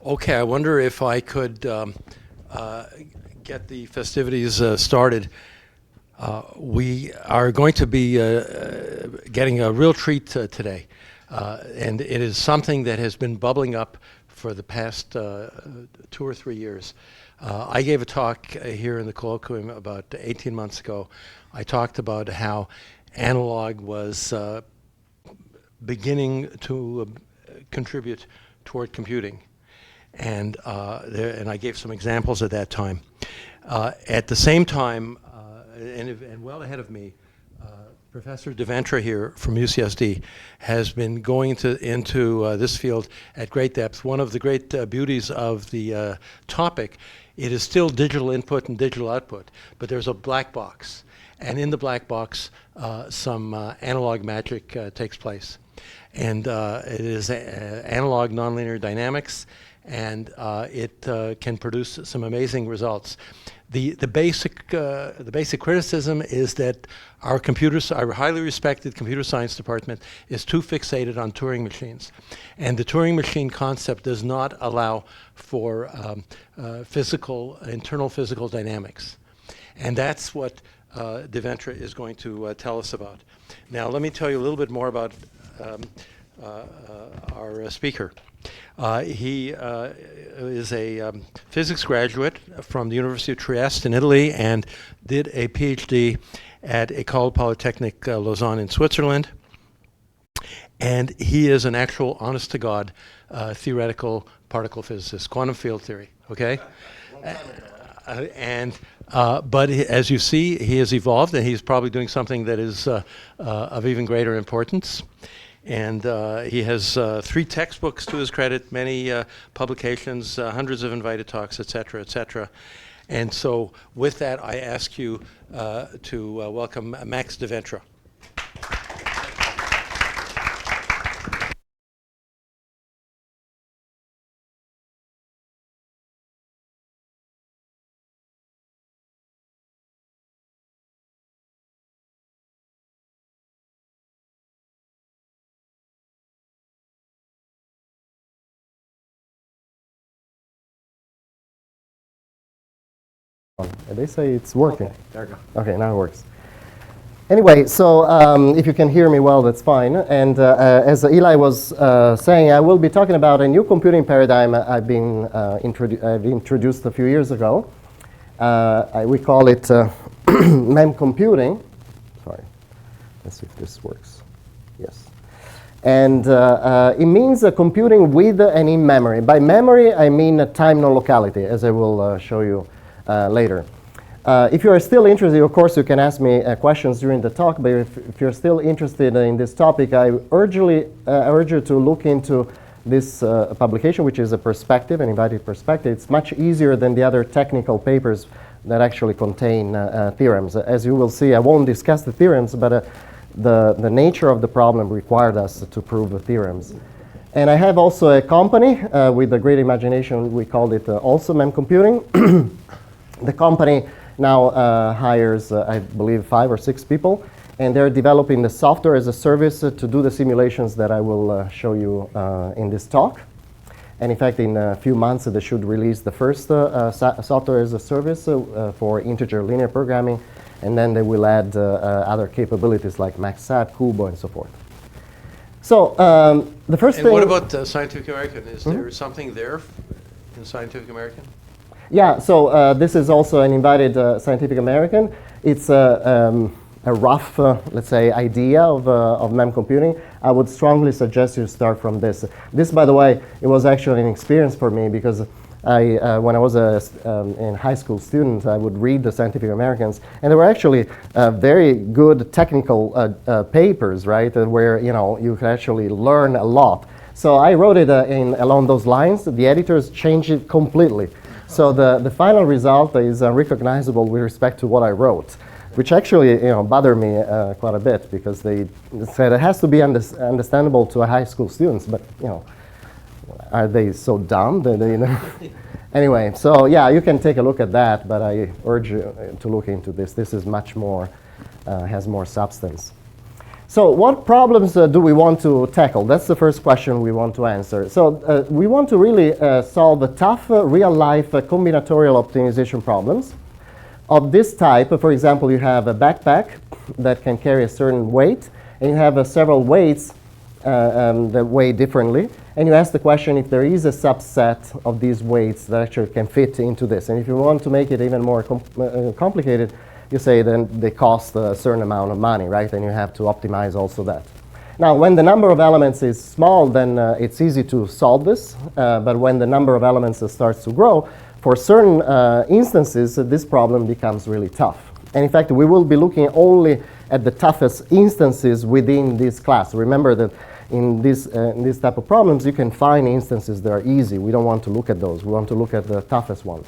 Okay, I wonder if I could get the festivities started. We are going to be getting a real treat today, and it is something that has been bubbling up for the past 2 or 3 years. I gave a talk here in the colloquium about 18 months ago. I talked about how analog was beginning to contribute toward computing. And I gave some examples at that time. At the same time, and well ahead of me, Professor Di Ventra here from UCSD has been going into this field at great depth. One of the great beauties of the topic, it is still digital input and digital output, but there's a black box. And in the black box, some analog magic takes place. And it is analog nonlinear dynamics, and it can produce some amazing results. The basic criticism is that our highly respected computer science department is too fixated on Turing machines, and the Turing machine concept does not allow for internal physical dynamics, and that's what Di Ventra is going to tell us about. Now, let me tell you a little bit more about our speaker. He is a physics graduate from the University of Trieste in Italy and did a PhD at École Polytechnique Lausanne in Switzerland. And he is an actual, honest-to-God, theoretical particle physicist, quantum field theory, okay? But as you see, he has evolved, and he's probably doing something that is of even greater importance. And he has 3 textbooks to his credit, many publications, hundreds of invited talks, et cetera, et cetera. And so with that, I ask you to welcome Max Di Ventra. They say it's working. Okay, there you go. Okay, now it works. Anyway, so if you can hear me well, that's fine. And as Eli was saying, I will be talking about a new computing paradigm I've introduced a few years ago. We call it Memcomputing. Sorry, let's see if this works. Yes. And it means computing with and in memory. By memory, I mean time non-locality, as I will show you later. If you are still interested, of course, you can ask me questions during the talk, but if you're still interested in this topic, I urge you to look into this publication, which is a perspective, an invited perspective. It's much easier than the other technical papers that actually contain theorems. As you will see, I won't discuss the theorems, but the nature of the problem required us to prove the theorems. And I have also a company with a great imagination. We called it also Memcomputing. The company now hires, I believe, 5 or 6 people, and they're developing the software as a service to do the simulations that I will show you in this talk. And in fact, in a few months, they should release the first software as a service for integer linear programming, and then they will add other capabilities like MaxSat, Kubo, and so forth. So the first thing... What about Scientific American? Is there something there in Scientific American? Yeah, so this is also an invited Scientific American. It's a rough, let's say, idea of Memcomputing. I would strongly suggest you start from this. This, by the way, it was actually an experience for me because when I was a high school student, I would read the Scientific Americans, and there were actually very good technical papers, right, where you could actually learn a lot. So I wrote it along those lines. The editors changed it completely. So the final result is unrecognizable with respect to what I wrote, which actually bothered me quite a bit because they said it has to be understandable to a high school students, but are they so dumb that they Anyway, so yeah, you can take a look at that, but I urge you to look into this. This is much more, has more substance. So what problems do we want to tackle? That's the first question we want to answer. So we want to really solve the tough real-life combinatorial optimization problems of this type. For example, you have a backpack that can carry a certain weight, and you have several weights that weigh differently. And you ask the question if there is a subset of these weights that actually can fit into this. And if you want to make it even more complicated, you say then they cost a certain amount of money, right? And you have to optimize also that. Now, when the number of elements is small, then it's easy to solve this. But when the number of elements starts to grow, for certain instances, this problem becomes really tough. And in fact, we will be looking only at the toughest instances within this class. Remember that in this type of problems, you can find instances that are easy. We don't want to look at those. We want to look at the toughest ones.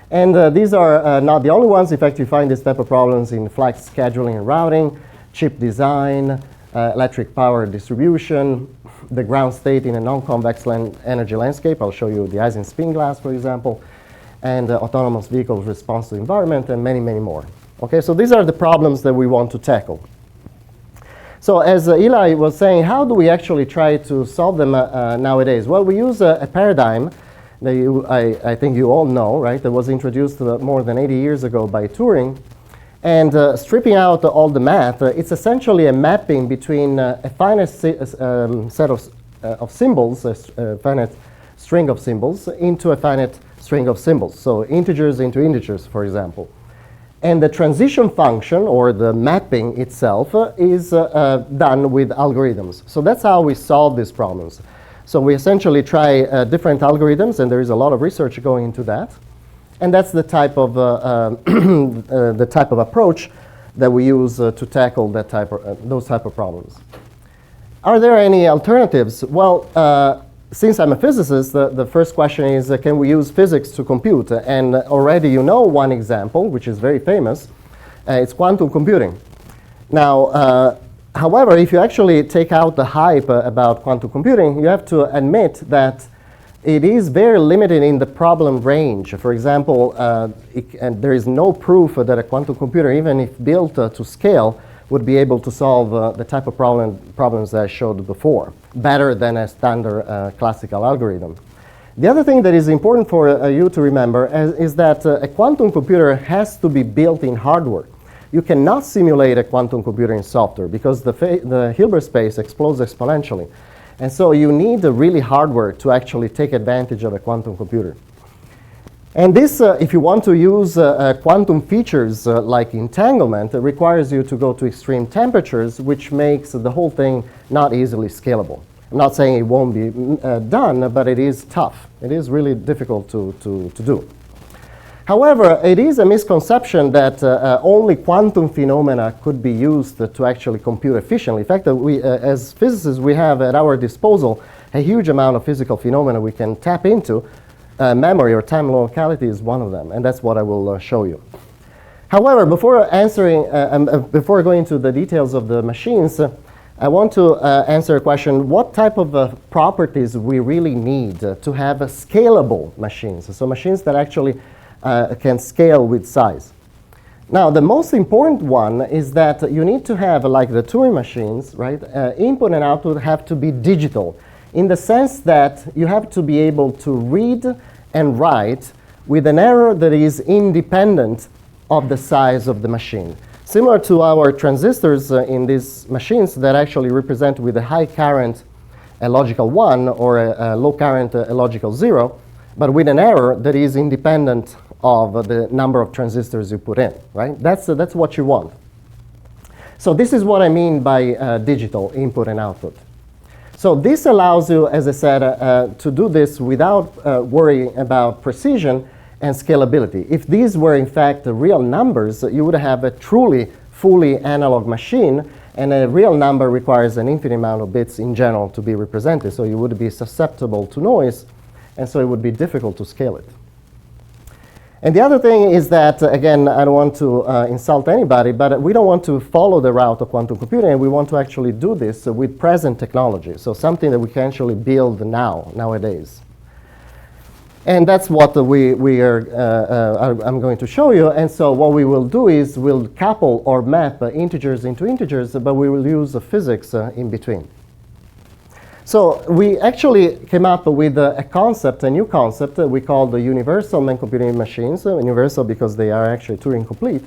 And these are not the only ones. In fact, you find this type of problems in flex scheduling and routing, chip design, electric power distribution, the ground state in a non-convex energy landscape. I'll show you the Ising spin glass, for example, and autonomous vehicles response to environment, and many, many more. Okay, so these are the problems that we want to tackle. So as Eli was saying, how do we actually try to solve them nowadays? Well, we use a paradigm that I think you all know, right? That was introduced more than 80 years ago by Turing. And stripping out all the math, it's essentially a mapping between a finite set of symbols, a finite string of symbols, into a finite string of symbols. So integers into integers, for example. And the transition function, or the mapping itself, is done with algorithms. So that's how we solve these problems. So we essentially try different algorithms, and there is a lot of research going into that. And that's the type of approach that we use to tackle that those type of problems. Are there any alternatives? Well, since I'm a physicist, the first question is, can we use physics to compute? And already you know one example, which is very famous. It's quantum computing. Now, however, if you actually take out the hype about quantum computing, you have to admit that it is very limited in the problem range. For example, and there is no proof that a quantum computer, even if built to scale, would be able to solve the type of problems that I showed before, better than a standard classical algorithm. The other thing that is important for you to remember is that a quantum computer has to be built in hardware. You cannot simulate a quantum computer in software because the Hilbert space explodes exponentially. And so you need the really hardware to actually take advantage of a quantum computer. And this, if you want to use quantum features like entanglement, it requires you to go to extreme temperatures, which makes the whole thing not easily scalable. I'm not saying it won't be done, but it is tough. It is really difficult to do. However, it is a misconception that only quantum phenomena could be used to actually compute efficiently. In fact, we, as physicists, we have at our disposal a huge amount of physical phenomena we can tap into. Memory or time locality is one of them, and that's what I will show you. However, before before going into the details of the machines, I want to answer a question: what type of properties we really need to have scalable machines? So machines that actually can scale with size. Now, the most important one is that you need to have, like the Turing machines, right? Input and output have to be digital, in the sense that you have to be able to read and write with an error that is independent of the size of the machine. Similar to our transistors in these machines that actually represent with a high current a logical 1 or a low current a logical 0, but with an error that is independent of the number of transistors you put in, right? That's what you want. So this is what I mean by digital input and output. So this allows you, as I said, to do this without worrying about precision and scalability. If these were in fact real numbers, you would have a truly fully analog machine, and a real number requires an infinite amount of bits in general to be represented, so you would be susceptible to noise, and so it would be difficult to scale it. And the other thing is that, again, I don't want to insult anybody, but we don't want to follow the route of quantum computing, and we want to actually do this with present technology, so something that we can actually build nowadays. And that's what I'm going to show you. And so what we will do is we'll couple or map integers into integers, but we will use physics in between. So we actually came up with a concept, a new concept we call the universal Memcomputing machines. Universal because they are actually Turing complete.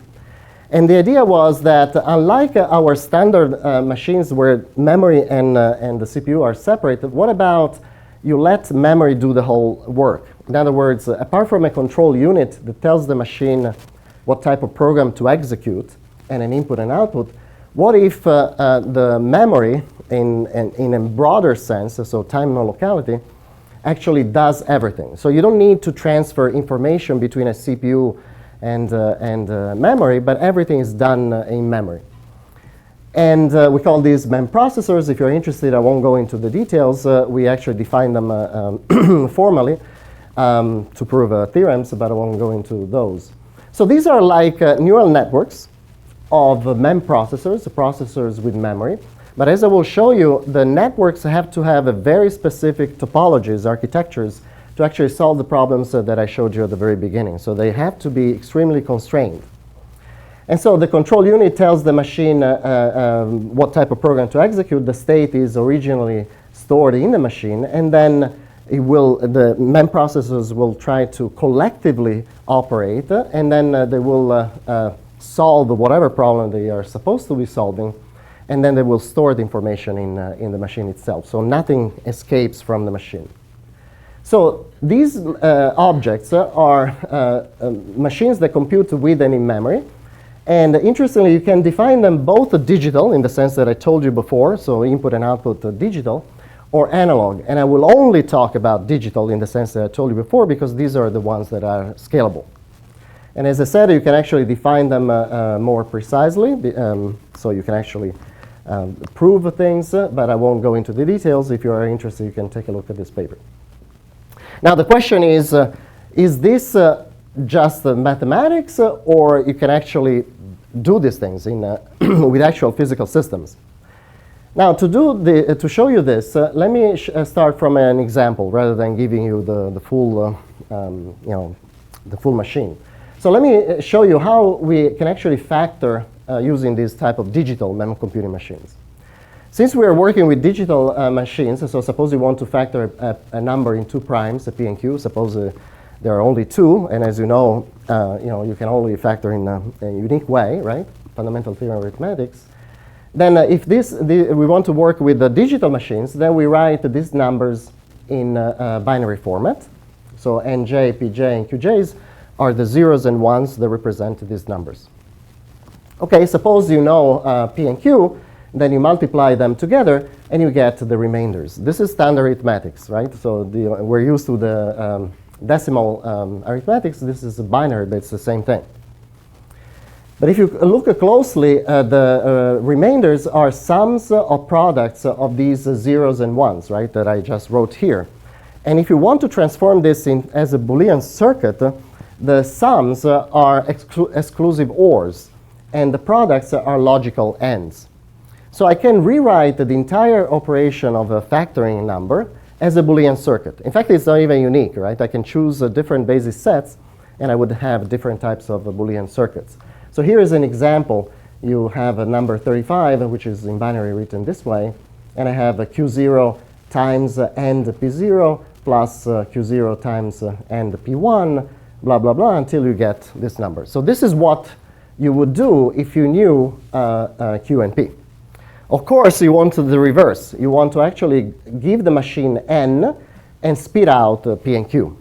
And the idea was that unlike our standard machines where memory and the CPU are separate, what about you let memory do the whole work? In other words, apart from a control unit that tells the machine what type of program to execute and an input and output, what if the memory in a broader sense, so time non-locality, actually does everything? So you don't need to transfer information between a CPU and memory, but everything is done in memory. And we call these MEM processors. If you're interested, I won't go into the details. We actually define them formally to prove theorems, but I won't go into those. So these are like neural networks of MEM processors with memory. But as I will show you, the networks have to have a very specific topologies, architectures, to actually solve the problems that I showed you at the very beginning. So they have to be extremely constrained. And so the control unit tells the machine what type of program to execute. The state is originally stored in the machine, and then the MEM processors will try to collectively operate, and then they will solve whatever problem they are supposed to be solving, and then they will store the information in the machine itself. So nothing escapes from the machine. So these objects are machines that compute with and in memory. And interestingly, you can define them both digital in the sense that I told you before, so input and output digital, or analog. And I will only talk about digital in the sense that I told you before because these are the ones that are scalable. And as I said, you can actually define them more precisely, so you can actually prove things, but I won't go into the details. If you are interested, you can take a look at this paper. Now the question is this just mathematics, or you can actually do these things in, with actual physical systems? Now to show you this, let me start from an example rather than giving you the full, the full machine. So let me show you how we can actually factor using these type of digital Memcomputing machines. Since we are working with digital machines, so suppose you want to factor a number in two primes, a p and q. Suppose there are only two, and as you know, you can only factor in a unique way, right? Fundamental theorem of arithmetics. Then if we want to work with the digital machines, then we write these numbers in binary format. So nj, pj, and qj's are the zeros and ones that represent these numbers. Okay, suppose you know p and q, then you multiply them together and you get the remainders. This is standard arithmetics, right? So we're used to the decimal arithmetics. This is a binary, but it's the same thing. But if you look closely, the remainders are sums of products of these zeros and ones, right, that I just wrote here. And if you want to transform this as a Boolean circuit, the sums are exclusive ORs, and the products are logical ANDs. So I can rewrite the entire operation of a factoring number as a Boolean circuit. In fact, it's not even unique, right? I can choose different basis sets, and I would have different types of Boolean circuits. So here is an example. You have a number 35, which is in binary written this way, and I have a q0 times and p0 plus q0 times and p1, blah, blah, blah, until you get this number. So this is what you would do if you knew q and p. Of course, you want the reverse. You want to actually give the machine n and spit out p and q.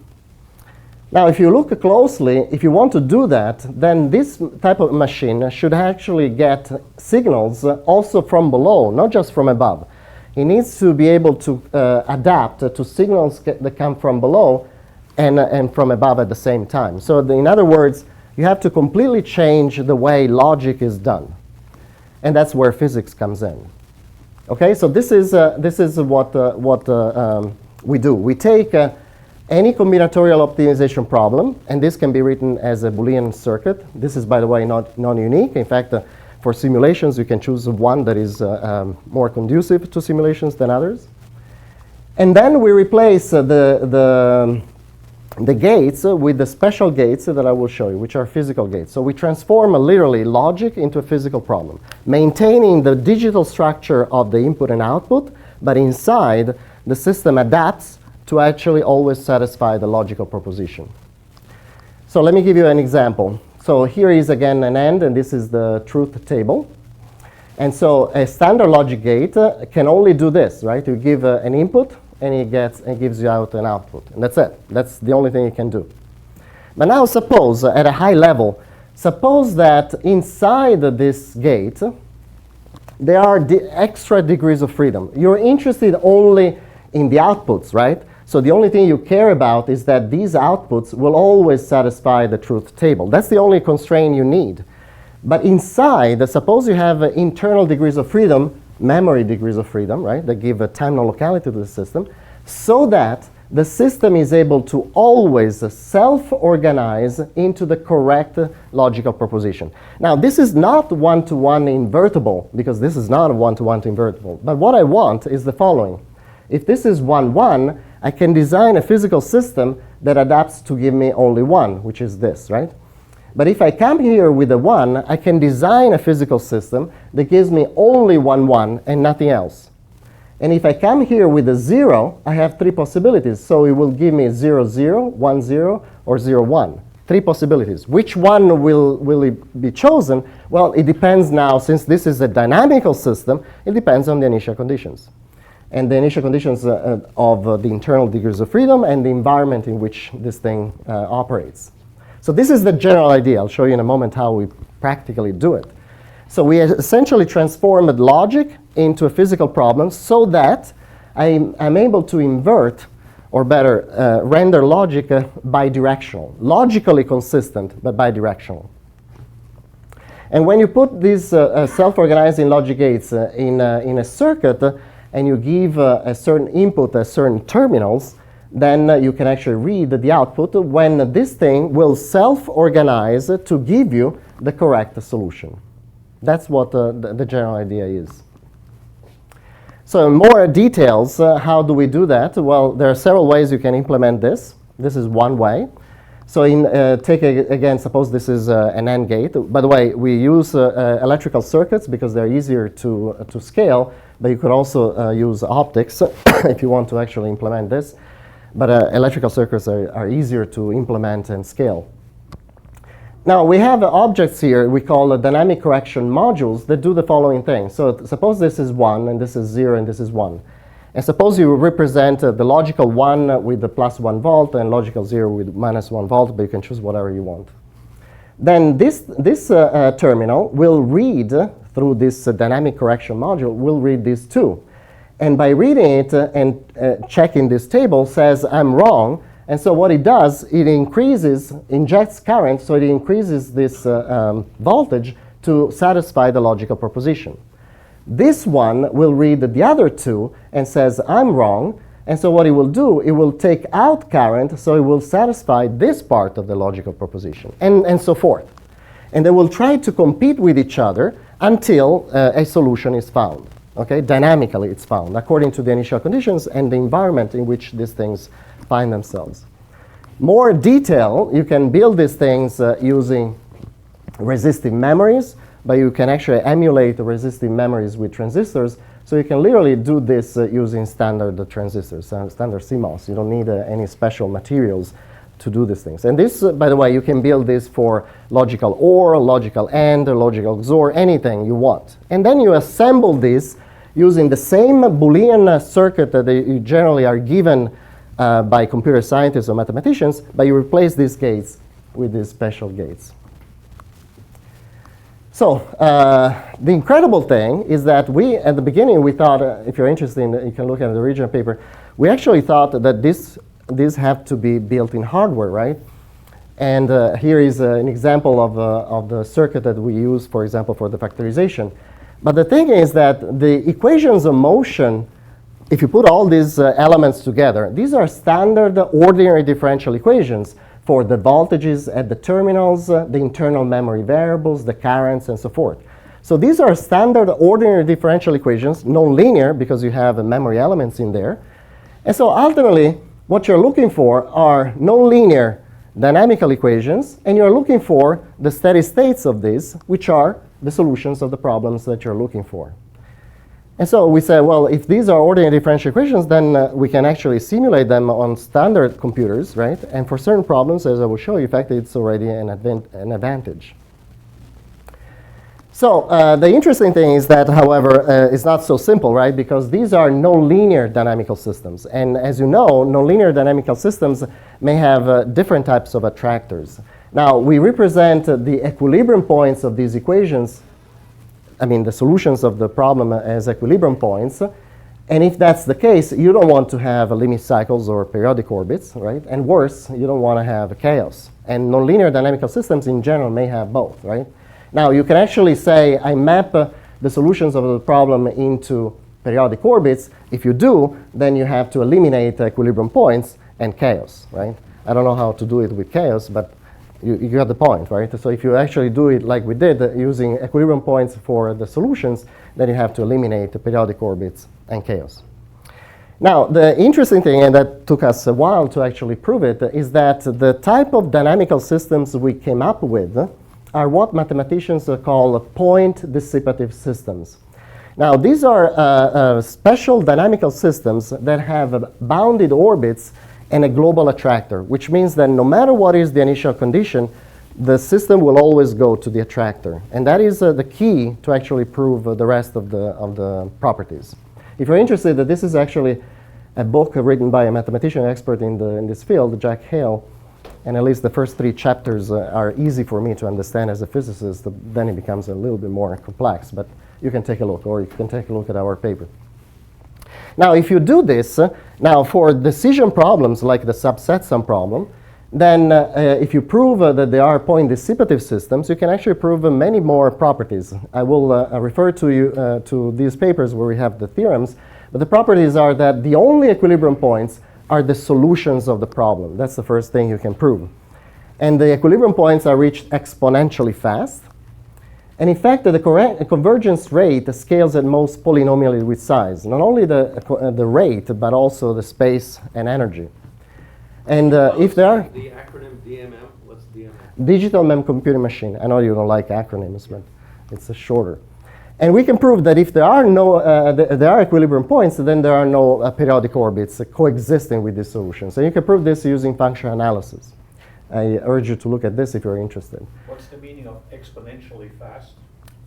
Now, if you look closely, if you want to do that, then this type of machine should actually get signals also from below, not just from above. It needs to be able to adapt to signals that come from below and from above at the same time. So in other words, you have to completely change the way logic is done. And that's where physics comes in. Okay, so this is what we do. We take any combinatorial optimization problem, and this can be written as a Boolean circuit. This is, by the way, not non-unique. In fact, for simulations, you can choose one that is more conducive to simulations than others. And then we replace the the gates with the special gates that I will show you, which are physical gates. So we transform literally logic into a physical problem, maintaining the digital structure of the input and output, but inside the system adapts to actually always satisfy the logical proposition. So let me give you an example. So here is again an AND, and this is the truth table. And so a standard logic gate can only do this, right? You give an input, and it gives you out an output. And that's it. That's the only thing it can do. But now suppose, at a high level, suppose that inside this gate, there are extra degrees of freedom. You're interested only in the outputs, right? So the only thing you care about is that these outputs will always satisfy the truth table. That's the only constraint you need. But inside, suppose you have internal degrees of freedom, memory degrees of freedom, right, that give a time non-locality to the system, so that the system is able to always self-organize into the correct logical proposition. Now, this is not one-to-one invertible, because this is not a one-to-one invertible. But what I want is the following. If this is 1-1, I can design a physical system that adapts to give me only 1, which is this, right? But if I come here with a 1, I can design a physical system that gives me only 1-1 and nothing else. And if I come here with a 0, I have 3 possibilities. So it will give me 0-0, 1-0, or 0-1. 3 possibilities. Which one will it be chosen? Well, it depends now, since this is a dynamical system, it depends on the initial conditions. And the initial conditions of the internal degrees of freedom and the environment in which this thing operates. So this is the general idea. I'll show you in a moment how we practically do it. So we essentially transformed logic into a physical problem so that I'm able to invert, or better, render logic bidirectional, logically consistent, but bidirectional. And when you put these self-organizing logic gates in a circuit, and you give a certain input at certain terminals, then you can actually read the output when this thing will self-organize to give you the correct solution. That's what the general idea is. So in more details, how do we do that? Well, there are several ways you can implement this. This is one way. So again, suppose this is an AND gate. By the way, we use electrical circuits because they're easier to scale, but you could also use optics if you want to actually implement this. But electrical circuits are easier to implement and scale. Now, we have objects here we call dynamic correction modules that do the following thing. So suppose this is 1, and this is 0, and this is 1. And suppose you represent the logical 1 with the plus 1 volt and logical 0 with minus 1 volt, but you can choose whatever you want. Then this terminal will read through this dynamic correction module, will read these 2. And by reading it and checking this table says, I'm wrong. And so what it does, it injects current, so it increases this voltage to satisfy the logical proposition. This one will read the other 2 and says, I'm wrong. And so what it will do, it will take out current, so it will satisfy this part of the logical proposition, and so forth. And they will try to compete with each other until a solution is found. Okay? Dynamically, it's found according to the initial conditions and the environment in which these things find themselves. More detail, you can build these things using resistive memories, but you can actually emulate the resistive memories with transistors. So you can literally do this using standard transistors, standard CMOS. You don't need any special materials to do these things. And this, by the way, you can build this for logical OR, logical AND, logical XOR, anything you want. And then you assemble this using the same Boolean circuit that you generally are given by computer scientists or mathematicians, but you replace these gates with these special gates. So the incredible thing is that we, at the beginning, we thought, if you're interested, you can look at the original paper, we actually thought that these have to be built in hardware, right? And here is an example of the circuit that we use, for example, for the factorization. But the thing is that the equations of motion, if you put all these elements together, these are standard ordinary differential equations for the voltages at the terminals, the internal memory variables, the currents, and so forth. So these are standard ordinary differential equations, nonlinear because you have memory elements in there. And so ultimately, what you're looking for are nonlinear dynamical equations, and you're looking for the steady states of these, which are the solutions of the problems that you're looking for. And so we say, well, if these are ordinary differential equations, then we can actually simulate them on standard computers, right? And for certain problems, as I will show you, in fact, it's already an advantage. So the interesting thing is that, however, it's not so simple, right? Because these are nonlinear dynamical systems. And as you know, nonlinear dynamical systems may have different types of attractors. Now, we represent the equilibrium points of these equations, I mean, the solutions of the problem as equilibrium points. And if that's the case, you don't want to have limit cycles or periodic orbits, right? And worse, you don't want to have chaos. And nonlinear dynamical systems in general may have both, right? Now, you can actually say, I map the solutions of the problem into periodic orbits. If you do, then you have to eliminate equilibrium points and chaos, right? I don't know how to do it with chaos, but you got the point, right? So if you actually do it like we did, using equilibrium points for the solutions, then you have to eliminate the periodic orbits and chaos. Now, the interesting thing, and that took us a while to actually prove it, is that the type of dynamical systems we came up with are what mathematicians call point dissipative systems. Now, these are special dynamical systems that have bounded orbits and a global attractor, which means that no matter what is the initial condition, the system will always go to the attractor. And that is the key to actually prove the rest of the properties. If you're interested, this is actually a book written by a mathematician expert in this field, Jack Hale. And at least the first 3 chapters are easy for me to understand as a physicist. Then it becomes a little bit more complex. But you can take a look, or you can take a look at our paper. Now, if you do this, now for decision problems like the subset sum problem, then if you prove that they are point dissipative systems, you can actually prove many more properties. I will refer to you to these papers where we have the theorems. But the properties are that the only equilibrium points are the solutions of the problem. That's the first thing you can prove. And the equilibrium points are reached exponentially fast. And in fact, the convergence rate scales at most polynomially with size. Not only the rate, but also the space and energy. And if there are... The acronym DMM, what's DMM? Digital Memcomputing Machine. I know you don't like acronyms, but it's shorter. And we can prove that if there are no there are equilibrium points, then there are no periodic orbits coexisting with these solutions. And you can prove this using functional analysis. I urge you to look at this if you're interested. What's the meaning of exponentially fast?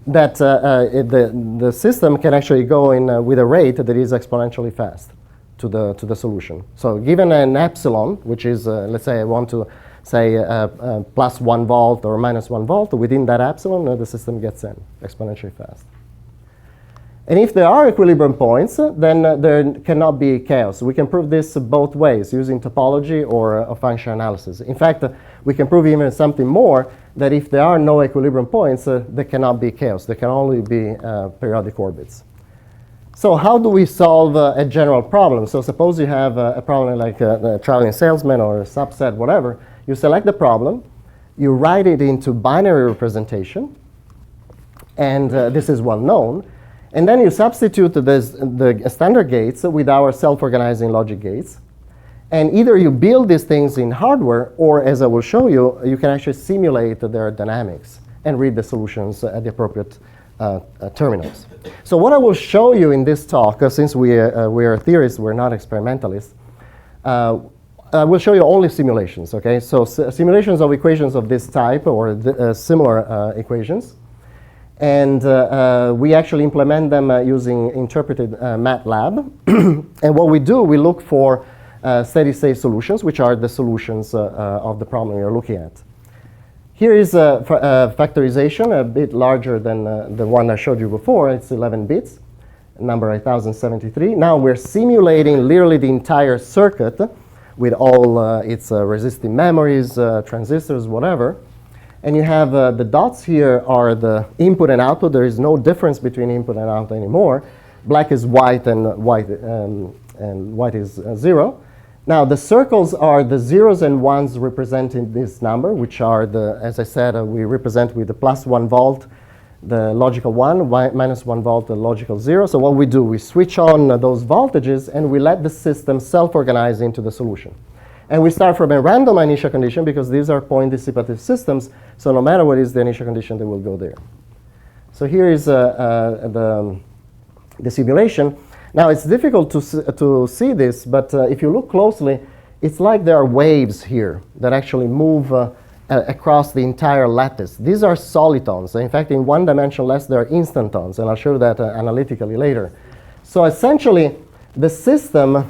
That the system can actually go in with a rate that is exponentially fast to the solution. So given an epsilon, which is, let's say I want to say plus 1 volt or minus 1 volt, within that epsilon, the system gets in exponentially fast. And if there are equilibrium points, then there cannot be chaos. We can prove this both ways, using topology or function analysis. In fact, we can prove even something more, that if there are no equilibrium points, there cannot be chaos. There can only be periodic orbits. So how do we solve a general problem? So suppose you have a problem like a traveling salesman or a subset, whatever. You select the problem. You write it into binary representation. And this is well known. And then you substitute the standard gates with our self-organizing logic gates. And either you build these things in hardware, or as I will show you, you can actually simulate their dynamics and read the solutions at the appropriate terminals. So what I will show you in this talk, since we are theorists, we're not experimentalists, I will show you only simulations, okay? So simulations of equations of this type or similar equations. And we actually implement them using interpreted MATLAB. And what we do, we look for steady-state solutions, which are the solutions of the problem you're looking at. Here is factorization, a bit larger than the one I showed you before. It's 11 bits, number 8073. Now we're simulating literally the entire circuit with all its resistive memories, transistors, whatever. And you have the dots here are the input and output. There is no difference between input and output anymore. Black is white and white is 0. Now the circles are the zeros and ones representing this number, which are the, as I said, we represent with the plus 1 volt the logical 1, minus 1 volt, the logical 0. So what we do, we switch on those voltages and we let the system self-organize into the solution. And we start from a random initial condition because these are point dissipative systems. So no matter what is the initial condition, they will go there. So here is the simulation. Now it's difficult to see this, but if you look closely, it's like there are waves here that actually move across the entire lattice. These are solitons. In fact, in one dimension less, there are instantons, and I'll show that analytically later. So essentially, the system,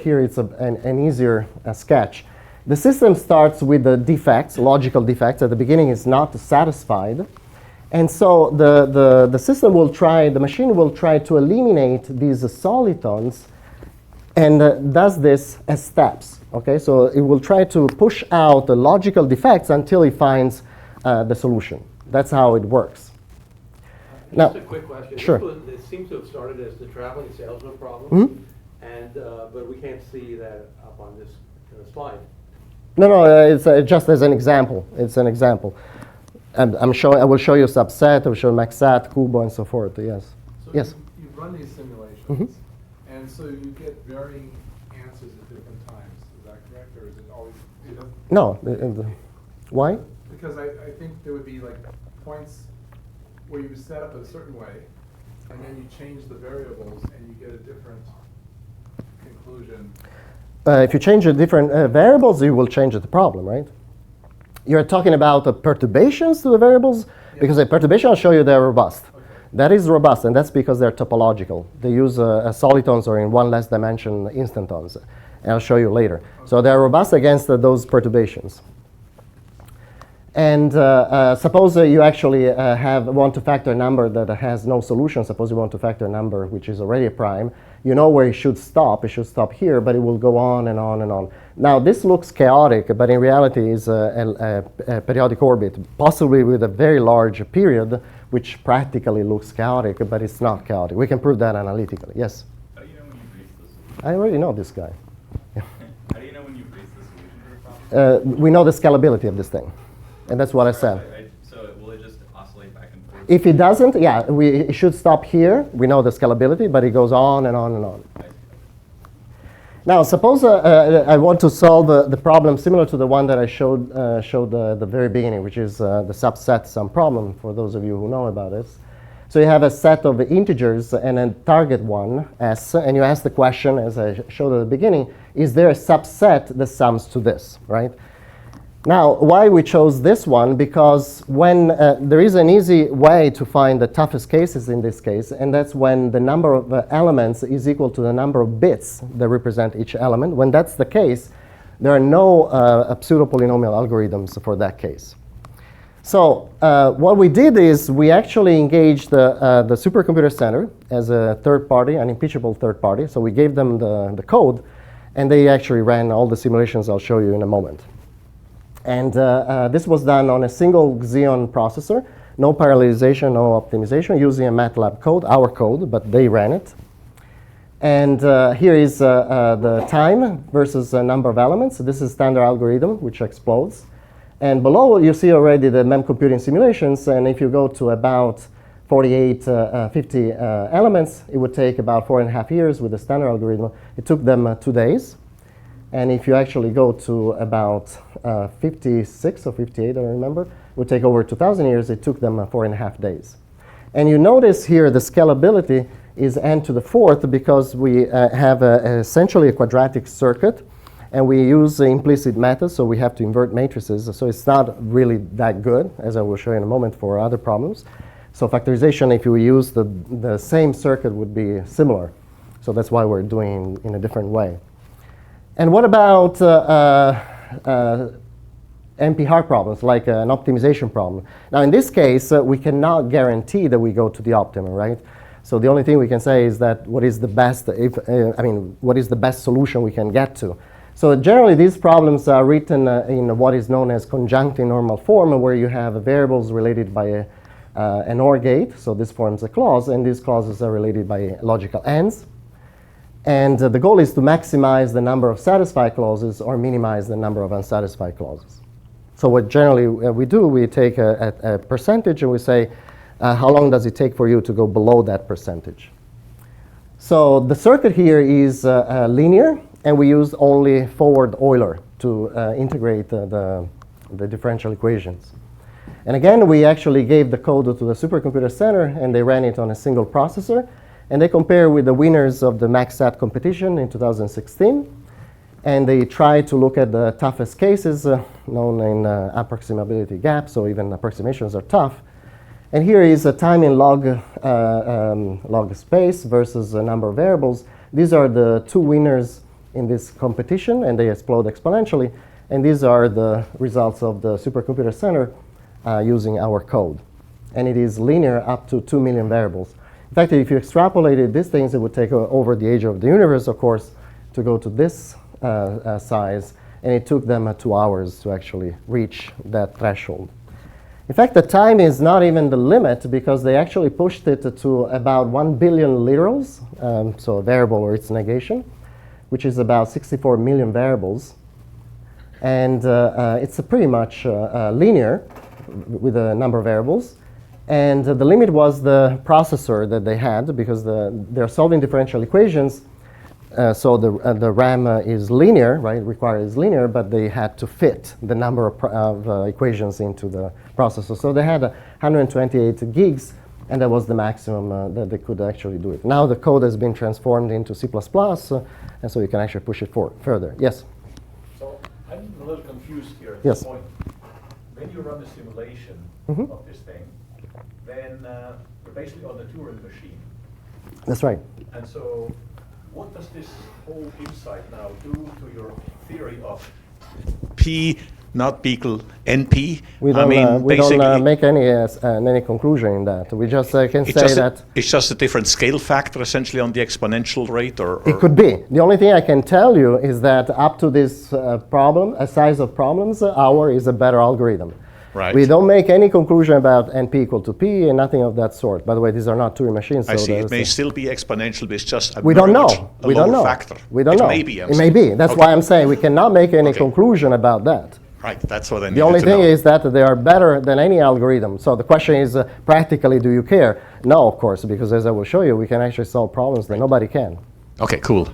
here it's an easier sketch. The system starts with the defects, logical defects. At the beginning, it's not satisfied. And so the system will try, the machine will try to eliminate these solitons and does this as steps. Okay, so it will try to push out the logical defects until it finds the solution. That's how it works. Now, just a quick question. Sure. It seems to have started as the traveling salesman problem, and but we can't see that up on this slide. No, it's just as an example. It's an example. And I will show you subset, I will show maxat, Kubo, and so forth. Yes. So yes. You run these simulations, and so you get varying answers at different times. Is that correct, or is it always? No. Why? Because I think there would be like points where you set up a certain way, and then you change the variables, and you get a different conclusion. If you change the different variables, you will change the problem, right? You're talking about perturbations to the variables? Yeah. Because a perturbation, I'll show you, they're robust. Okay. That is robust, and that's because they're topological. They use solitons or in one less dimension instantons, and I'll show you later. Okay. So they're robust against those perturbations. And suppose you actually want to factor a number that has no solution. Suppose you want to factor a number which is already a prime. You know where it should stop. It should stop here, but it will go on and on and on. Now, this looks chaotic, but in reality is a periodic orbit, possibly with a very large period, which practically looks chaotic, but it's not chaotic. We can prove that analytically. Yes? How do you know when you've reached the solution? I already know this guy. How do you know when you've reached the solution to the problem? We know the scalability of this thing. And that's what I said. So will it just oscillate back and forth? If it doesn't, yeah, it should stop here. We know the scalability, but it goes on and on and on. Now, suppose I want to solve the problem similar to the one that I showed the very beginning, which is the subset sum problem, for those of you who know about this. So you have a set of integers and a target one, S, and you ask the question, as I showed at the beginning, is there a subset that sums to this, right? Now, why we chose this one? Because when there is an easy way to find the toughest cases in this case, and that's when the number of elements is equal to the number of bits that represent each element. When that's the case, there are no pseudo-polynomial algorithms for that case. So what we did is we actually engaged the Supercomputer Center as a third party, an impeachable third party. So we gave them the code, and they actually ran all the simulations I'll show you in a moment. And this was done on a single Xeon processor, no parallelization, no optimization, using a MATLAB code, our code, but they ran it. And here is the time versus the number of elements. So this is standard algorithm, which explodes. And below, you see already the Memcomputing simulations. And if you go to about 48, 50 elements, it would take about 4.5 years with the standard algorithm. It took them 2 days. And if you actually go to about 56 or 58, I don't remember, it would take over 2,000 years. It took them 4.5 days. And you notice here the scalability is n to the fourth because we have essentially a quadratic circuit. And we use implicit methods, so we have to invert matrices. So it's not really that good, as I will show you in a moment for other problems. So factorization, if you use the same circuit, would be similar. So that's why we're doing in a different way. And what about NP-hard problems, like an optimization problem? Now, in this case, we cannot guarantee that we go to the optimum, right? So the only thing we can say is that what is the best, what is the best solution we can get to? So generally, these problems are written in what is known as conjunctive normal form, where you have variables related by an OR gate. So this forms a clause, and these clauses are related by logical ends. And the goal is to maximize the number of satisfied clauses or minimize the number of unsatisfied clauses. So what generally we do, we take a percentage and we say how long does it take for you to go below that percentage? So the circuit here is linear, and we use only forward Euler to integrate the differential equations. And again, we actually gave the code to the supercomputer center, and they ran it on a single processor. And they compare with the winners of the MaxSat competition in 2016. And they try to look at the toughest cases known in approximability gap, so even approximations are tough. And here is a time in log space versus a number of variables. These are the two winners in this competition, and they explode exponentially. And these are the results of the supercomputer center using our code. And it is linear up to 2 million variables. In fact, if you extrapolated these things, it would take over the age of the universe, of course, to go to this size. And it took them 2 hours to actually reach that threshold. In fact, the time is not even the limit, because they actually pushed it to about 1 billion literals, so a variable or its negation, which is about 64 million variables. And it's pretty much linear with a number of variables. And the limit was the processor that they had, because they're solving differential equations. So the RAM is linear, right? Required is linear, but they had to fit the number of equations into the processor. So they had 128 gigs, and that was the maximum that they could actually do it. Now the code has been transformed into C++, and so you can actually push it further. Yes? So I'm a little confused here at Yes. this point. When you run the simulation of this thing, then you're basically on the Turing machine. That's right. And so what does this whole insight now do to your theory of P not equal NP? We don't, make any conclusion in that. We just can say that it's just a different scale factor essentially on the exponential rate, or it could be. The only thing I can tell you is that up to this problem, a size of problems, our is a better algorithm. Right. We don't make any conclusion about NP equal to P and nothing of that sort. By the way, these are not Turing machines. I so see. It may still be exponential, but it's just a we don't know. We don't know. Factor. We don't know. It may be. It may be. That's why I'm saying we cannot make any conclusion about that. Right. That's what I need. The only thing is that they are better than any algorithm. So the question is, practically, do you care? No, of course, because as I will show you, we can actually solve problems that nobody can. Okay. Cool.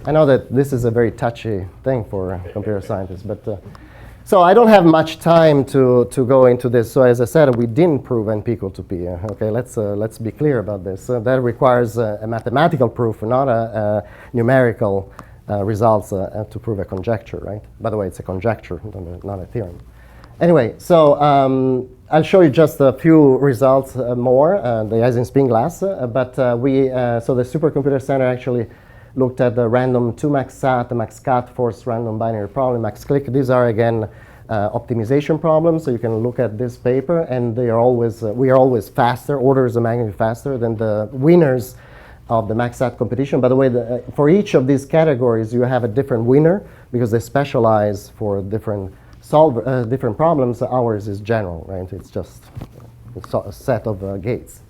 I know that this is a very touchy thing for computer scientists, but so I don't have much time to go into this. So as I said, we didn't prove NP equal to P. Okay, let's be clear about this. That requires a mathematical proof, not a numerical results to prove a conjecture, right? By the way, it's a conjecture, not a theorem. Anyway, so I'll show you just a few results more, the Ising spin glass. So the supercomputer center actually looked at the random 2 MaxSat, the MaxCat forced random binary problem, MaxClick. These are, again, optimization problems. So you can look at this paper, and they are always, we are always faster, orders of magnitude faster than the winners of the MaxSat competition. By the way, for each of these categories, you have a different winner, because they specialize for different problems. Ours is general, right? It's just a set of gates.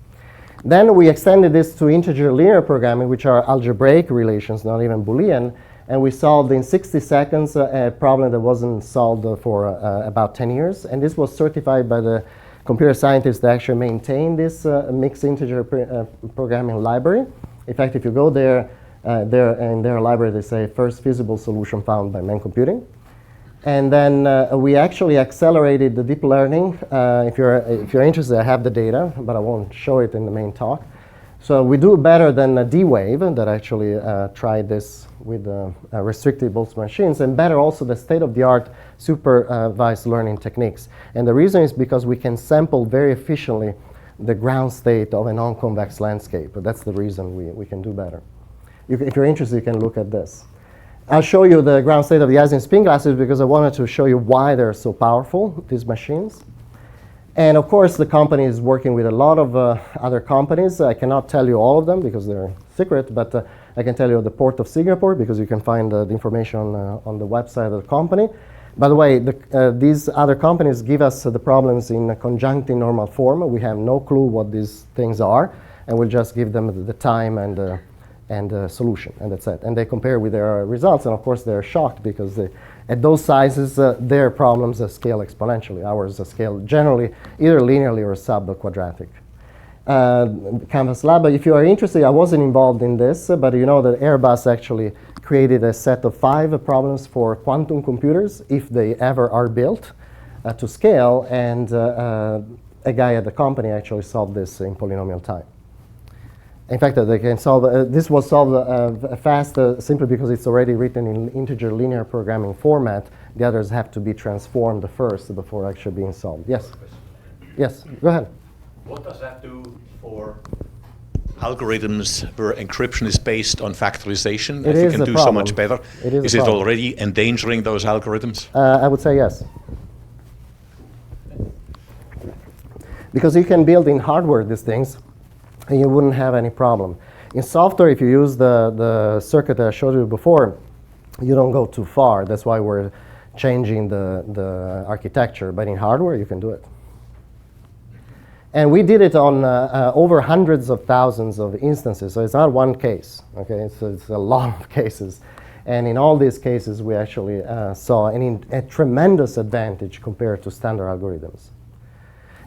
Then we extended this to integer linear programming, which are algebraic relations, not even Boolean. And we solved in 60 seconds a problem that wasn't solved for about 10 years. And this was certified by the computer scientists that actually maintain this mixed integer programming library. In fact, if you go there, in their library, they say first feasible solution found by Memcomputing. And then we actually accelerated the deep learning. If you're interested, I have the data, but I won't show it in the main talk. So we do better than D-Wave that actually tried this with restricted Boltzmann machines, and better also the state-of-the-art supervised learning techniques. And the reason is because we can sample very efficiently the ground state of a non-convex landscape. But that's the reason we can do better. If you're interested, you can look at this. I'll show you the ground state of the Ising spin glasses because I wanted to show you why they're so powerful, these machines. And of course, the company is working with a lot of other companies. I cannot tell you all of them because they're secret, but I can tell you the Port of Singapore because you can find the information on the website of the company. By the way, these other companies give us the problems in a conjunctive normal form. We have no clue what these things are, and we'll just give them the time and and a solution, and that's it. And they compare with their results, and of course they're shocked because at those sizes, their problems scale exponentially. Ours scale generally either linearly or sub-quadratic. Canvas Lab, if you are interested, I wasn't involved in this, but you know that Airbus actually created a set of 5 problems for quantum computers, if they ever are built to scale, and a guy at the company actually solved this in Polynomial-time. In fact, they can solve, this was solved fast simply because it's already written in integer linear programming format. The others have to be transformed first before actually being solved. Yes? Yes, go ahead. What does that do for algorithms where encryption is based on factorization? It if you is can a do so problem. much better, Is is a it problem. already endangering those algorithms? I would say yes. Because you can build in hardware these things, and you wouldn't have any problem. In software, if you use the circuit that I showed you before, you don't go too far. That's why we're changing the architecture. But in hardware, you can do it. And we did it on over hundreds of thousands of instances. So it's not one case. Okay, it's a lot of cases. And in all these cases, we actually saw a tremendous advantage compared to standard algorithms.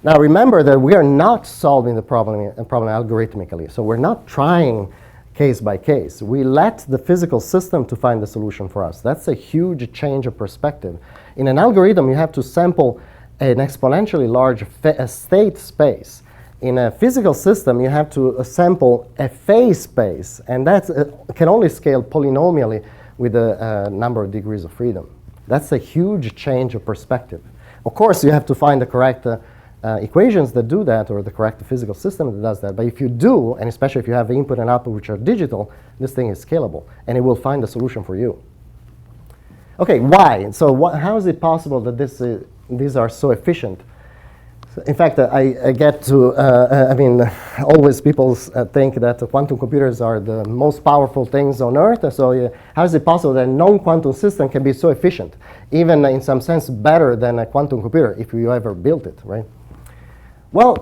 Now remember that we are not solving the problem algorithmically. So we're not trying case by case. We let the physical system to find the solution for us. That's a huge change of perspective. In an algorithm, you have to sample an exponentially large state space. In a physical system, you have to sample a phase space, and that can only scale polynomially with a number of degrees of freedom. That's a huge change of perspective. Of course, you have to find the correct equations that do that, or the correct physical system that does that. But if you do, and especially if you have input and output which are digital, this thing is scalable, and it will find a solution for you. Okay, why? So how is it possible that these are so efficient? So in fact, I get to, always people think that quantum computers are the most powerful things on Earth. So how is it possible that a non-quantum system can be so efficient, even in some sense better than a quantum computer if you ever built it, right? Well,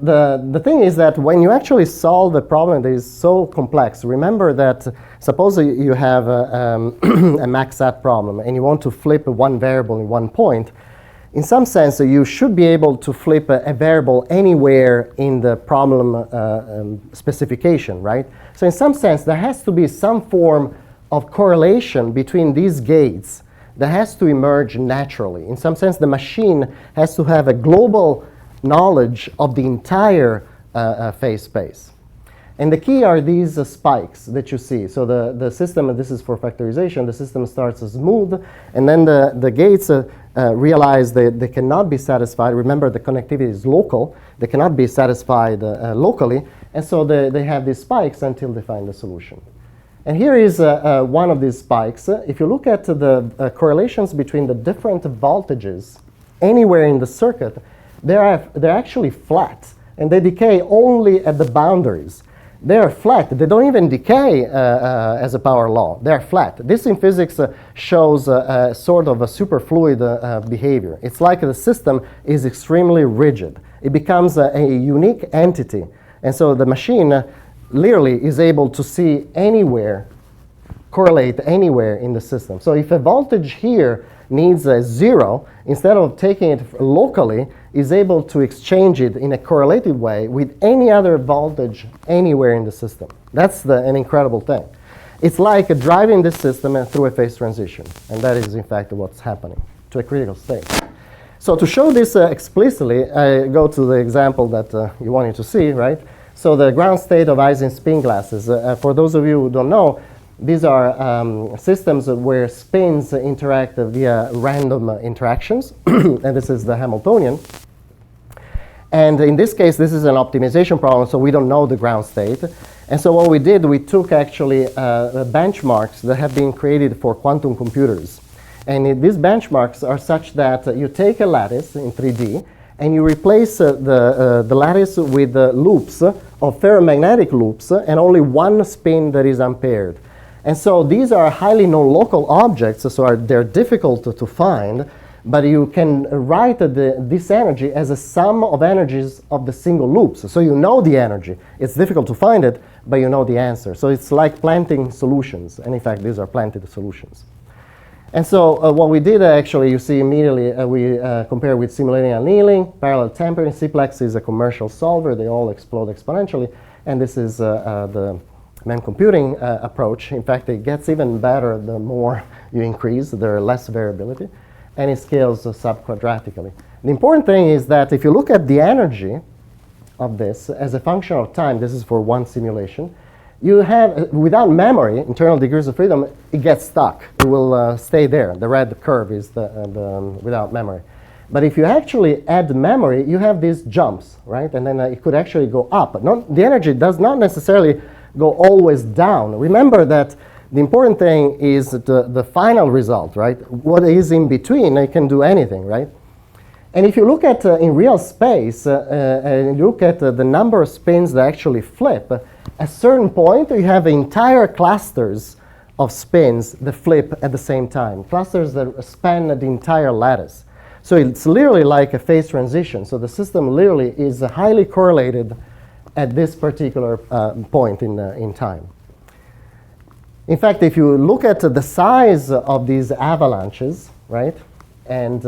the thing is that when you actually solve a problem that is so complex, remember that suppose you have a max-sat problem and you want to flip one variable in one point. In some sense, you should be able to flip a variable anywhere in the problem specification, right? So in some sense, there has to be some form of correlation between these gates that has to emerge naturally. In some sense, the machine has to have a global knowledge of the entire phase space. And the key are these spikes that you see. So the system, and this is for factorization, the system starts smooth, and then the gates realize they cannot be satisfied. Remember, the connectivity is local. They cannot be satisfied locally, and so they have these spikes until they find the solution. And here is one of these spikes. If you look at the correlations between the different voltages anywhere in the circuit, they're actually flat, and they decay only at the boundaries. They're flat. They don't even decay as a power law. They're flat. This in physics shows sort of a superfluid behavior. It's like the system is extremely rigid. It becomes a unique entity. And so the machine literally is able to see anywhere, correlate anywhere in the system. So if a voltage here needs a 0, instead of taking it locally, is able to exchange it in a correlated way with any other voltage anywhere in the system. That's an incredible thing. It's like driving this system through a phase transition, and that is in fact what's happening to a critical state. So to show this explicitly, I go to the example that you wanted to see, right? So the ground state of Ising spin glasses. For those of you who don't know, these are systems where spins interact via random interactions, and this is the Hamiltonian. And in this case, this is an optimization problem, so we don't know the ground state. And so what we did, we took actually benchmarks that have been created for quantum computers. And these benchmarks are such that you take a lattice in 3D, and you replace the lattice with loops of ferromagnetic loops, and only one spin that is unpaired. And so these are highly non-local objects, so they're difficult to find. but you can write this energy as a sum of energies of the single loops. So you know the energy. It's difficult to find it, but you know the answer. So it's like planting solutions. And in fact, these are planted solutions. And so what we did actually, you see immediately, we compare with simulating annealing, parallel tempering. Cplex is a commercial solver. They all explode exponentially. And this is the Memcomputing approach. In fact, it gets even better the more you increase. There are less variability. And it scales subquadratically. The important thing is that if you look at the energy of this as a function of time, this is for one simulation, you have, without memory, internal degrees of freedom, it gets stuck. It will stay there. The red curve is the without memory. But if you actually add memory, you have these jumps, right? And then it could actually go up. The energy does not necessarily go always down. Remember that the important thing is the final result, right? What is in between, it can do anything, right? And if you look at, in real space, and you look at the number of spins that actually flip, at a certain point, you have entire clusters of spins that flip at the same time, clusters that span the entire lattice. So it's literally like a phase transition. So the system literally is highly correlated at this particular point in time. In fact, if you look at the size of these avalanches, right, and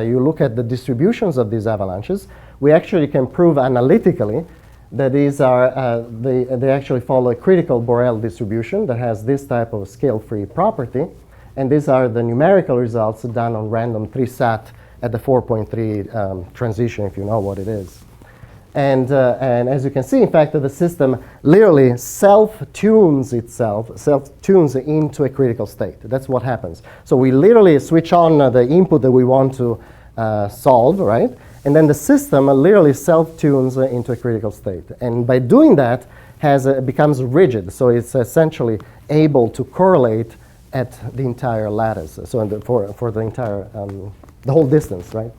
you look at the distributions of these avalanches, we actually can prove analytically that these are, they actually follow a critical Borel distribution that has this type of scale-free property. And these are the numerical results done on random 3-sat at the 4.3 transition, if you know what it is. And as you can see, in fact, the system literally self-tunes itself, self-tunes into a critical state. That's what happens. So we literally switch on the input that we want to solve, right? And then the system literally self-tunes into a critical state. And by doing that, becomes rigid. So it's essentially able to correlate at the entire lattice. So for the entire, the whole distance, right?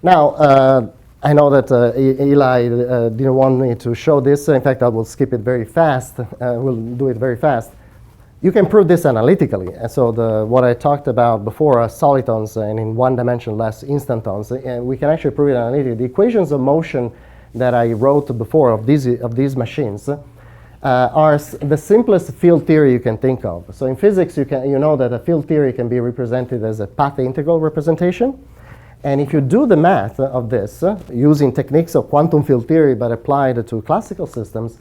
Now, I know that Eli didn't want me to show this. In fact, I will skip it very fast. We'll do it very fast. You can prove this analytically. And so what I talked about before, solitons and in one dimension less instantons, we can actually prove it analytically. The equations of motion that I wrote before of these machines are the simplest field theory you can think of. So in physics, you know that a field theory can be represented as a path integral representation. And if you do the math of this using techniques of quantum field theory but applied to classical systems,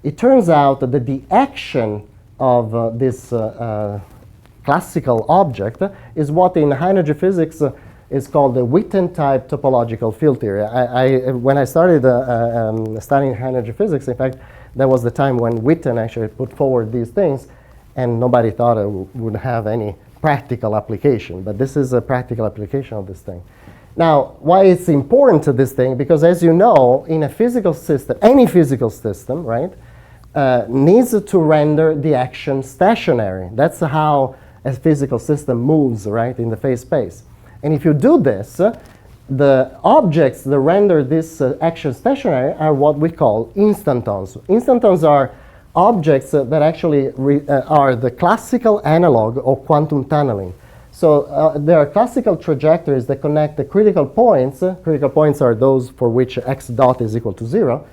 it turns out that the action of this classical object is what in high energy physics is called the Witten-type topological field theory. When I started studying high energy physics, in fact, that was the time when Witten actually put forward these things, and nobody thought it would have any practical application. But this is a practical application of this thing. Now, why it's important to this thing? Because as you know, in a physical system, any physical system, right, needs to render the action stationary. That's how a physical system moves, right, in the phase space. And if you do this, the objects that render this action stationary are what we call instantons. Instantons are objects that actually are the classical analog of quantum tunneling. So there are classical trajectories that connect the critical points. Critical points are those for which x dot is equal to 0,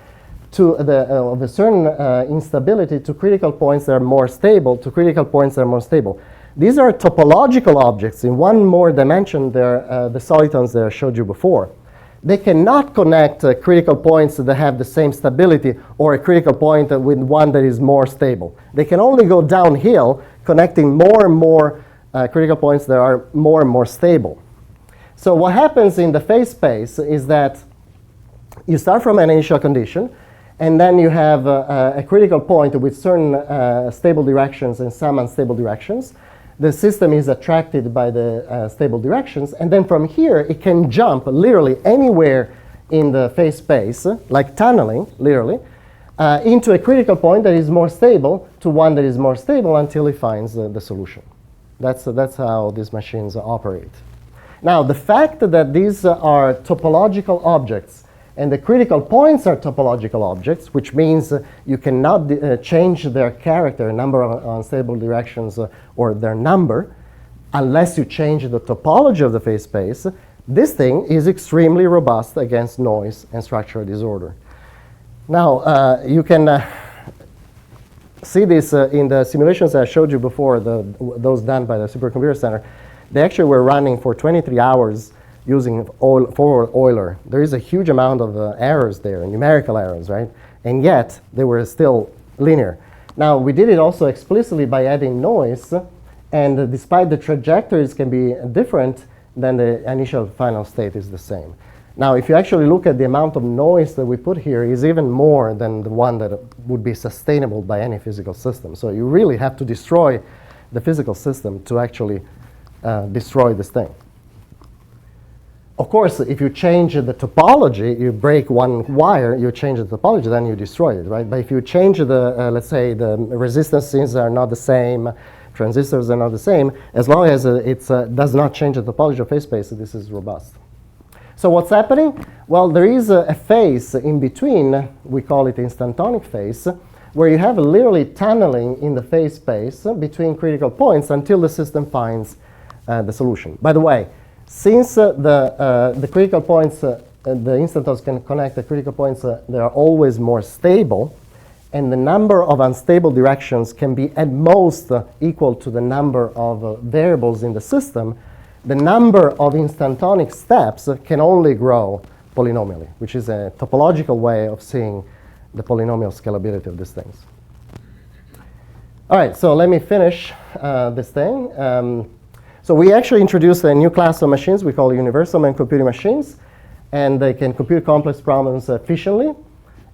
to of a certain instability to critical points that are more stable, to critical points that are more stable. These are topological objects. In one more dimension, they're the solitons that I showed you before. They cannot connect critical points that have the same stability or a critical point with one that is more stable. They can only go downhill, connecting more and more critical points that are more and more stable. So what happens in the phase space is that you start from an initial condition, and then you have a critical point with certain stable directions and some unstable directions. The system is attracted by the stable directions, and then from here it can jump literally anywhere in the phase space, like tunneling, literally, into a critical point that is more stable to one that is more stable until it finds the solution. That's how these machines operate. Now, the fact that these are topological objects and the critical points are topological objects, which means you cannot change their character, number of unstable directions, or their number, unless you change the topology of the phase space, this thing is extremely robust against noise and structural disorder. Now, you can see this in the simulations I showed you before, those done by the Supercomputer Center. They actually were running for 23 hours using forward Euler. There is a huge amount of errors there, numerical errors, right? And yet, they were still linear. Now, we did it also explicitly by adding noise, and despite the trajectories can be different, then the initial final state is the same. Now, if you actually look at the amount of noise that we put here, is even more than the one that would be sustainable by any physical system. So you really have to destroy the physical system to actually destroy this thing. Of course, if you change the topology, you break one wire, you change the topology, then you destroy it, right? But if you change the, let's say, the resistances are not the same, transistors are not the same, as long as it does not change the topology of phase space, this is robust. So what's happening? Well, there is a phase in between, we call it instantonic phase, where you have literally tunneling in the phase space between critical points until the system finds the solution. By the way, since the critical points, the instantons can connect the critical points, they are always more stable, and the number of unstable directions can be at most equal to the number of variables in the system, the number of instantonic steps can only grow polynomially, which is a topological way of seeing the polynomial scalability of these things. All right, so let me finish this thing. So we actually introduced a new class of machines we call universal Memcomputing machines, and they can compute complex problems efficiently.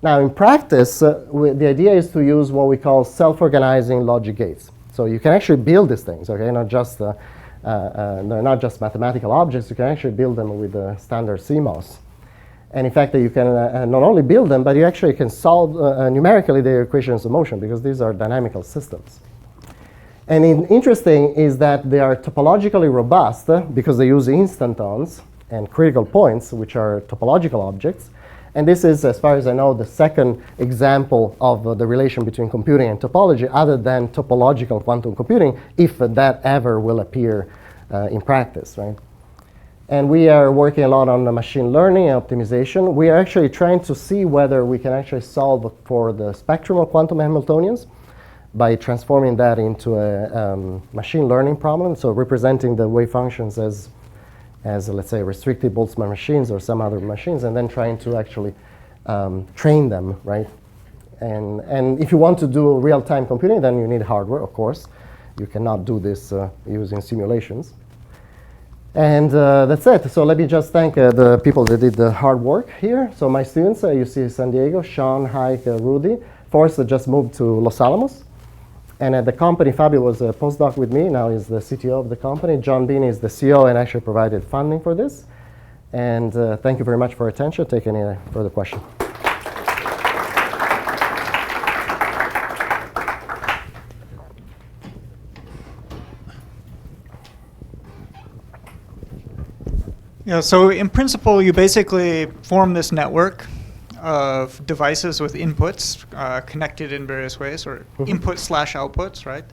Now, in practice, the idea is to use what we call self-organizing logic gates. So you can actually build these things, okay? Not just they're not just mathematical objects. You can actually build them with the standard CMOS. And in fact, you can not only build them, but you actually can solve numerically their equations of motion, because these are dynamical systems. And interesting is that they are topologically robust because they use instantons and critical points, which are topological objects. And this is, as far as I know, the second example of the relation between computing and topology, other than topological quantum computing, if that ever will appear in practice, right? And we are working a lot on the machine learning and optimization. We are actually trying to see whether we can actually solve for the spectrum of quantum Hamiltonians by transforming that into a machine learning problem, so representing the wave functions as let's say, restricted Boltzmann machines or some other machines, and then trying to actually train them, right? And if you want to do real-time computing, then you need hardware, of course. You cannot do this using simulations. And that's it. So let me just thank the people that did the hard work here. So my students, UC San Diego, Sean, Heike, Rudy. Forrest just moved to Los Alamos. And at the company, Fabio was a postdoc with me. Now he's the CTO of the company. John Bean is the CEO and actually provided funding for this. And thank you very much for your attention. Take any further questions. Yeah, so in principle, you basically form this network of devices with inputs connected in various ways, or input/outputs, right?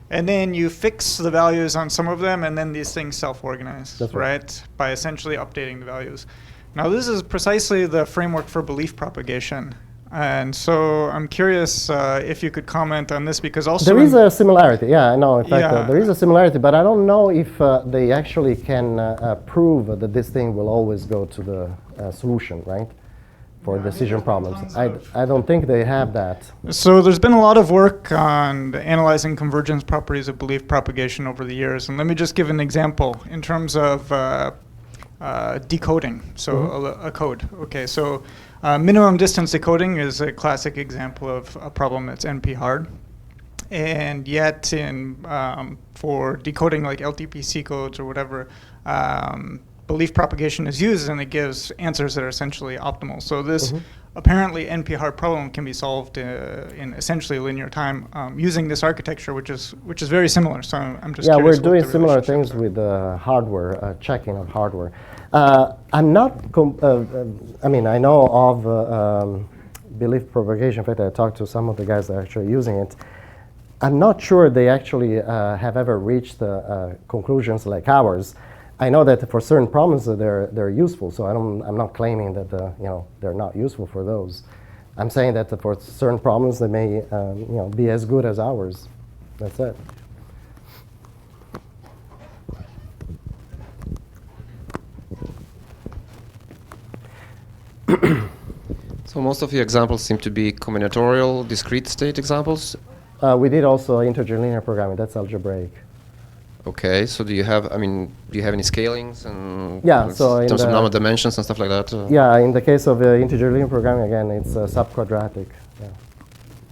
And then you fix the values on some of them, and then these things self-organize, right? By essentially updating the values. Now, this is precisely the framework for belief propagation. And so I'm curious if you could comment on this, because also there is a similarity. Yeah, I know. In fact, there is a similarity, but I don't know if they actually can prove that this thing will always go to the solution, right? For decision problems. I don't think they have that. So there's been a lot of work on analyzing convergence properties of belief propagation over the years. And let me just give an example in terms of decoding, so a code. Okay, so minimum distance decoding is a classic example of a problem that's NP hard. And yet for decoding like LTPC codes or whatever, belief propagation is used, and it gives answers that are essentially optimal. So this apparently NP-hard problem can be solved in essentially linear time using this architecture, which is very similar. So I'm just curious. We're doing similar things with hardware, checking of hardware. I'm not, I mean, I know of belief propagation. In fact, I talked to some of the guys that are actually using it. I'm not sure they actually have ever reached conclusions like ours. I know that for certain problems they're useful, so I'm not claiming that they're not useful for those. I'm saying that for certain problems they may be as good as ours. That's it. So most of your examples seem to be combinatorial, discrete state examples. We did also integer linear programming. That's algebraic. Okay, so do you have any scalings and Yeah, so in in terms of the- number of dimensions and stuff like that? Yeah, in the case of integer linear programming, again, it's subquadratic. Yeah.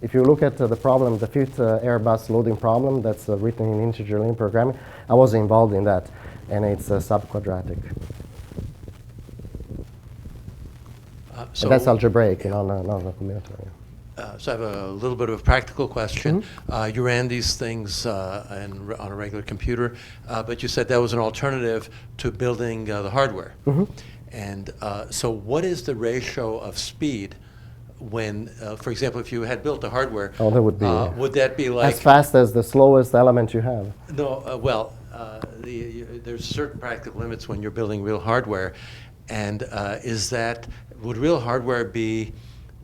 If you look at the problem, the fifth Airbus loading problem that's written in integer linear programming, I was involved in that, and it's subquadratic. And that's algebraic, not combinatorial. So I have a little bit of a practical question. You ran these things on a regular computer, but you said that was an alternative to building the hardware. And so what is the ratio of speed when, for example, if you had built the hardware, Oh, that would be like... as fast as the slowest element you have. No, well, there's certain practical limits when you're building real hardware. And would real hardware be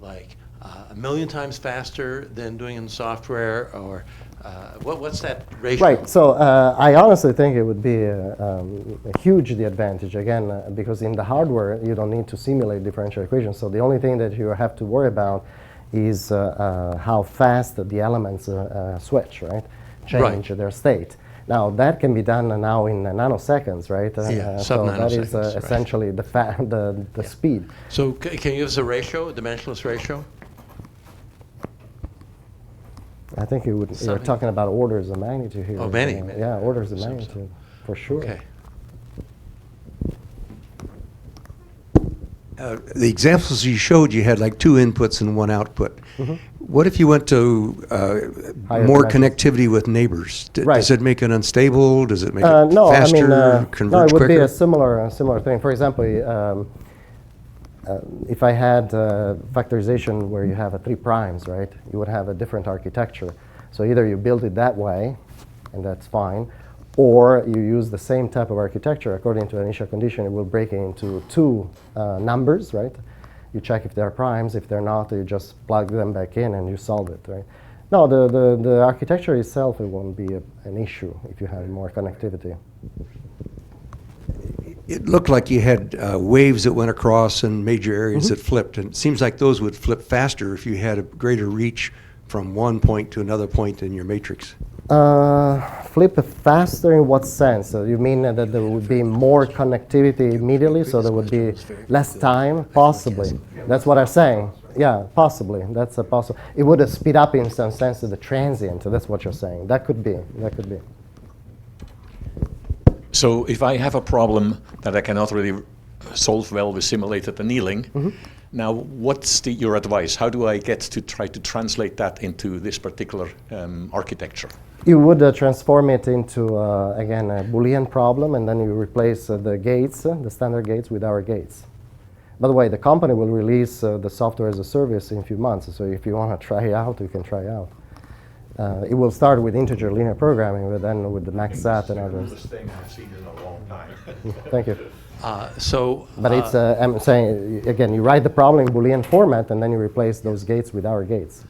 like a million times faster than doing in software, or what's that ratio? Right. So I honestly think it would be hugely advantage, again, because in the hardware you don't need to simulate differential equations. So the only thing that you have to worry about is how fast the elements switch, right? Change their state. Now that can be done now in nanoseconds, right? Yeah, so that is sub-nanoseconds, right. essentially the speed. So can you give us a ratio, a dimensionless ratio? I think you're talking about orders of magnitude here. Oh, many. Yeah, orders of magnitude, for sure. Okay. The examples you showed, you had like two inputs and one output. What if you went to more dimensions. connectivity with neighbors? Right. Does it make it unstable? Does it make it No, faster, I mean, converge no, it would quicker? be a similar thing. For example, if I had factorization where you have 3 primes, right, you would have a different architecture. So either you build it that way, and that's fine, or you use the same type of architecture according to an initial condition. It will break it into 2 numbers, right? You check if they're primes. If they're not, you just plug them back in and you solve it, right? No, the architecture itself, it won't be an issue if you have more connectivity. It looked like you had waves that went across and major areas that flipped. And it seems like those would flip faster if you had a greater reach from one point to another point in your matrix. Flip faster in what sense? So you mean that there would be more connectivity immediately, so there would be less time? Possibly. That's what I'm saying. Yeah, possibly. That's a possible. It would speed up in some sense the transient. That's what you're saying. That could be. That could be. So if I have a problem that I cannot really solve well with simulated annealing, now what's your advice? How do I get to try to translate that into this particular architecture? You would transform it into, again, a Boolean problem, and then you replace the gates, the standard gates, with our gates. By the way, the company will release the software as a service in a few months, so if you want to try it out, you can try it out. It will start with integer linear programming, but then with the maxsat and others. This thing I've seen in a long time. Thank you. But it's, I'm saying, again, you write the problem in Boolean format, and then you replace those gates with our gates.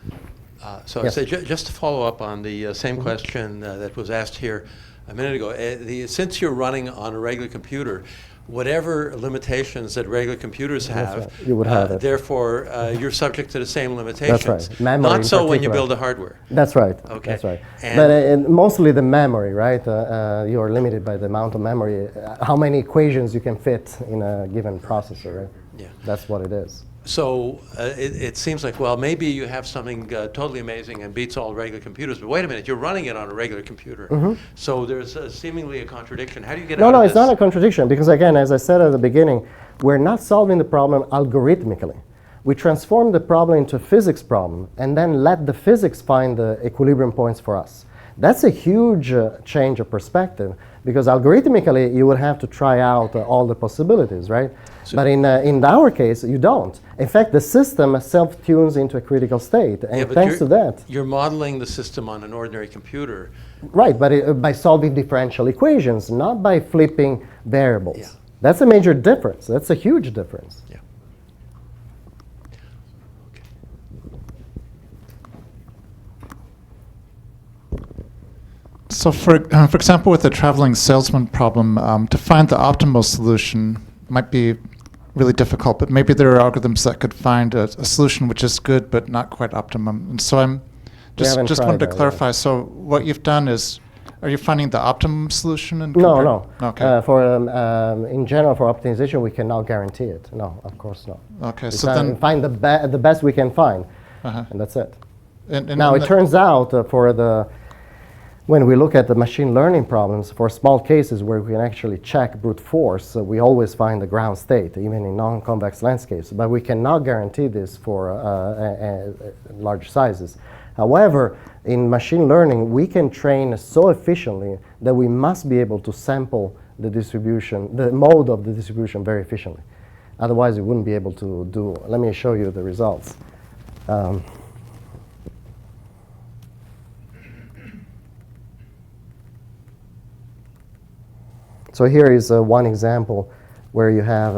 So Yes. I say, just to follow up on the same question that was asked here a minute ago, since you're running on a regular computer, whatever limitations that regular computers have, right. You would have it. Therefore, you're subject to the same limitations. That's right. Memory Not in so when you particular. build the hardware. That's right. Okay. That's right. And- But mostly the memory, right? You are limited by the amount of memory, how many equations you can fit in a given processor, right? Yeah. That's what it is. So it seems like, well, maybe you have something totally amazing and beats all regular computers, but wait a minute, you're running it on a regular computer. So there's seemingly a contradiction. How do you get out of No, this? it's not a contradiction, because again, as I said at the beginning, we're not solving the problem algorithmically. We transform the problem into a physics problem and then let the physics find the equilibrium points for us. That's a huge change of perspective, because algorithmically you would have to try out all the possibilities, right? But in our case, you don't. In fact, the system self-tunes into a critical state, and Yeah, but thanks to that. You're modeling the system on an ordinary computer. Right, but by solving differential equations, not by flipping variables. Yeah. That's a major difference. That's a huge difference. Yeah. So for example, with the traveling salesman problem, to find the optimal solution might be really difficult, but maybe there are algorithms that could find a solution which is good but not quite optimum. And so I'm just wanted to that, clarify. So what you've done is, are you finding the optimum solution? And No. Okay. In general, for optimization, we cannot guarantee it. No, of course not. Okay. We So then, find the best we can find, uh-huh. and that's it. And Now, it the- turns out when we look at the machine learning problems, for small cases where we can actually check brute force, we always find the ground state, even in non-convex landscapes. But we cannot guarantee this for large sizes. However, in machine learning, we can train so efficiently that we must be able to sample the distribution, the mode of the distribution very efficiently. Otherwise, we wouldn't be able to do. Let me show you the results. So here is one example where you have,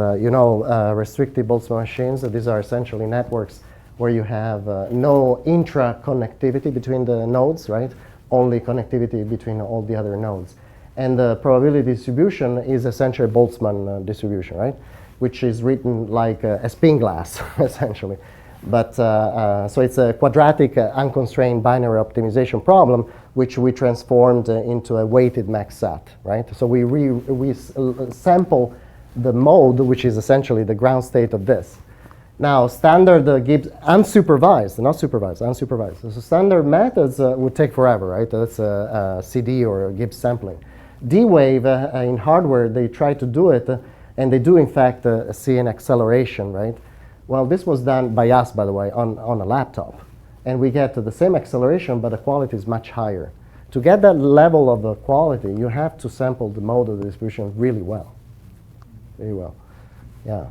restricted Boltzmann machines. These are essentially networks where you have no intra-connectivity between the nodes, right? Only connectivity between all the other nodes. And the probability distribution is essentially a Boltzmann distribution, right? Which is written like a spin glass, essentially. But so it's a quadratic unconstrained binary optimization problem, which we transformed into a weighted max set, right? So we sample the mode, which is essentially the ground state of this. Now, standard Gibbs, unsupervised, not supervised, unsupervised. So standard methods would take forever, right? That's a CD or a Gibbs sampling. D-Wave, in hardware, they try to do it, and they do, in fact, see an acceleration, right? Well, this was done by us, by the way, on a laptop. And we get the same acceleration, but the quality is much higher. To get that level of quality, you have to sample the mode of the distribution really well. Really well. Yeah.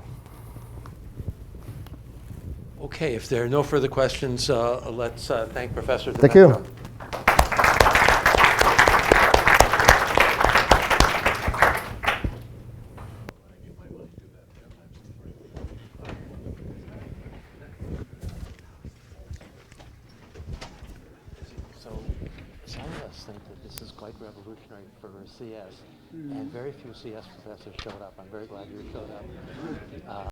Okay, if there are no further questions, let's thank Professor Di Thank Ventra. you. So some of us think that this is quite revolutionary for CS, and very few CS professors showed up. I'm very glad you showed up.